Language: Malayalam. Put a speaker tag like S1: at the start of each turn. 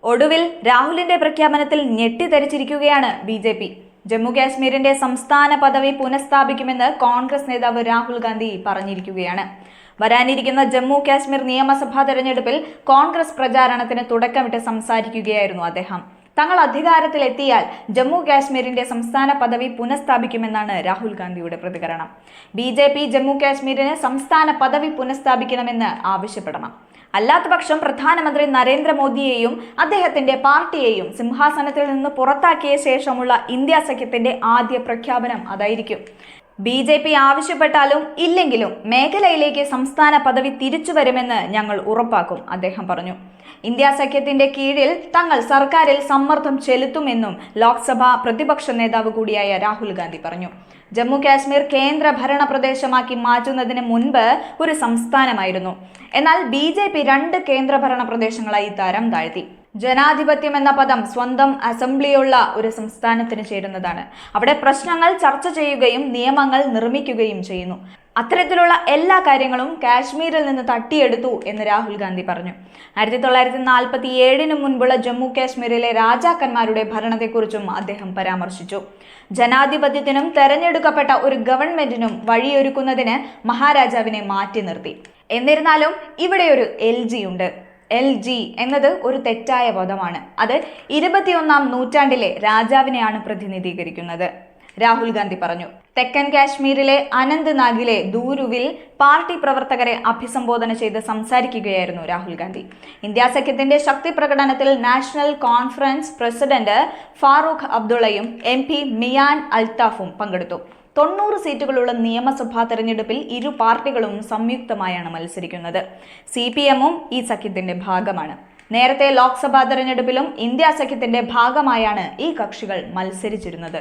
S1: ഒടുവിൽ രാഹുലിന്റെ പ്രഖ്യാപനത്തിൽ ഞെട്ടിത്തരിച്ചിരിക്കുകയാണ് ബി. ജമ്മു കാശ്മീരിന്റെ സംസ്ഥാന പദവി പുനഃസ്ഥാപിക്കുമെന്ന് കോൺഗ്രസ് നേതാവ് രാഹുൽ ഗാന്ധി പറഞ്ഞിരിക്കുകയാണ്. വരാനിരിക്കുന്ന ജമ്മു കാശ്മീർ നിയമസഭാ തെരഞ്ഞെടുപ്പിൽ കോൺഗ്രസ് പ്രചാരണത്തിന് തുടക്കമിട്ട് സംസാരിക്കുകയായിരുന്നു അദ്ദേഹം. തങ്ങൾ അധികാരത്തിലെത്തിയാൽ ജമ്മു കാശ്മീരിന്റെ സംസ്ഥാന പദവി പുനഃസ്ഥാപിക്കുമെന്നാണ് രാഹുൽ ഗാന്ധിയുടെ പ്രതികരണം. ബി ജമ്മു കാശ്മീരിന് സംസ്ഥാന പദവി പുനഃസ്ഥാപിക്കണമെന്ന് ആവശ്യപ്പെടണം. അല്ലാത്തപക്ഷം പ്രധാനമന്ത്രി നരേന്ദ്രമോദിയെയും അദ്ദേഹത്തിന്റെ പാർട്ടിയെയും സിംഹാസനത്തിൽ നിന്ന് പുറത്താക്കിയ ശേഷമുള്ള ഇന്ത്യ സഖ്യത്തിന്റെ ആദ്യ പ്രഖ്യാപനം അതായിരിക്കും. ബി ആവശ്യപ്പെട്ടാലും ഇല്ലെങ്കിലും മേഖലയിലേക്ക് സംസ്ഥാന പദവി തിരിച്ചു വരുമെന്ന് ഞങ്ങൾ ഉറപ്പാക്കും, അദ്ദേഹം പറഞ്ഞു. ഇന്ത്യ സഖ്യത്തിന്റെ കീഴിൽ തങ്ങൾ സർക്കാരിൽ സമ്മർദ്ദം ചെലുത്തുമെന്നും ലോക്സഭാ പ്രതിപക്ഷ നേതാവ് കൂടിയായ രാഹുൽ ഗാന്ധി പറഞ്ഞു. ജമ്മു കാശ്മീർ കേന്ദ്ര ഭരണ പ്രദേശമാക്കി മാറ്റുന്നതിന് മുൻപ് ഒരു സംസ്ഥാനമായിരുന്നു. എന്നാൽ ബി 2 കേന്ദ്രഭരണ പ്രദേശങ്ങളായി തരം താഴ്ത്തി. ജനാധിപത്യം എന്ന പദം സ്വന്തം അസംബ്ലിയുള്ള ഒരു സംസ്ഥാനത്തിന് ചേരുന്നതാണ്. അവിടെ പ്രശ്നങ്ങൾ ചർച്ച ചെയ്യുകയും നിയമങ്ങൾ നിർമ്മിക്കുകയും ചെയ്യുന്നു. അത്തരത്തിലുള്ള എല്ലാ കാര്യങ്ങളും കാശ്മീരിൽ നിന്ന് തട്ടിയെടുത്തു എന്ന് രാഹുൽ ഗാന്ധി പറഞ്ഞു. 1947 മുൻപുള്ള ജമ്മു കാശ്മീരിലെ രാജാക്കന്മാരുടെ ഭരണത്തെക്കുറിച്ചും അദ്ദേഹം പരാമർശിച്ചു. ജനാധിപത്യത്തിനും തെരഞ്ഞെടുക്കപ്പെട്ട ഒരു ഗവൺമെന്റിനും വഴിയൊരുക്കുന്നതിന് മഹാരാജാവിനെ മാറ്റി നിർത്തി. എന്നിരുന്നാലും ഇവിടെ ഒരു LG ഉണ്ട്. LG എന്നത് ഒരു തെറ്റായ പദമാണ്. അത് 21ാം നൂറ്റാണ്ടിലെ രാജാവിനെയാണ് പ്രതിനിധീകരിക്കുന്നത്, രാഹുൽ ഗാന്ധി പറഞ്ഞു. തെക്കൻ കാശ്മീരിലെ അനന്ത്നാഗിലെ ദൂരുവിൽ പാർട്ടി പ്രവർത്തകരെ അഭിസംബോധന ചെയ്ത് സംസാരിക്കുകയായിരുന്നു രാഹുൽ ഗാന്ധി. ഇന്ത്യ സഖ്യത്തിന്റെ ശക്തി പ്രകടനത്തിൽ നാഷണൽ കോൺഫറൻസ് പ്രസിഡന്റ് ഫാറൂഖ് അബ്ദുള്ളയും MP മിയാൻ അൽത്താഫും പങ്കെടുത്തു. 90 സീറ്റുകളുള്ള നിയമസഭാ തെരഞ്ഞെടുപ്പിൽ ഇരു പാർട്ടികളും സംയുക്തമായാണ് മത്സരിക്കുന്നത്. CPM-ഉം ഈ സഖ്യത്തിന്റെ ഭാഗമാണ്. നേരത്തെ ലോക്സഭാ തെരഞ്ഞെടുപ്പിലും ഇന്ത്യ സഖ്യത്തിന്റെ ഭാഗമായാണ് ഈ കക്ഷികൾ മത്സരിച്ചിരുന്നത്.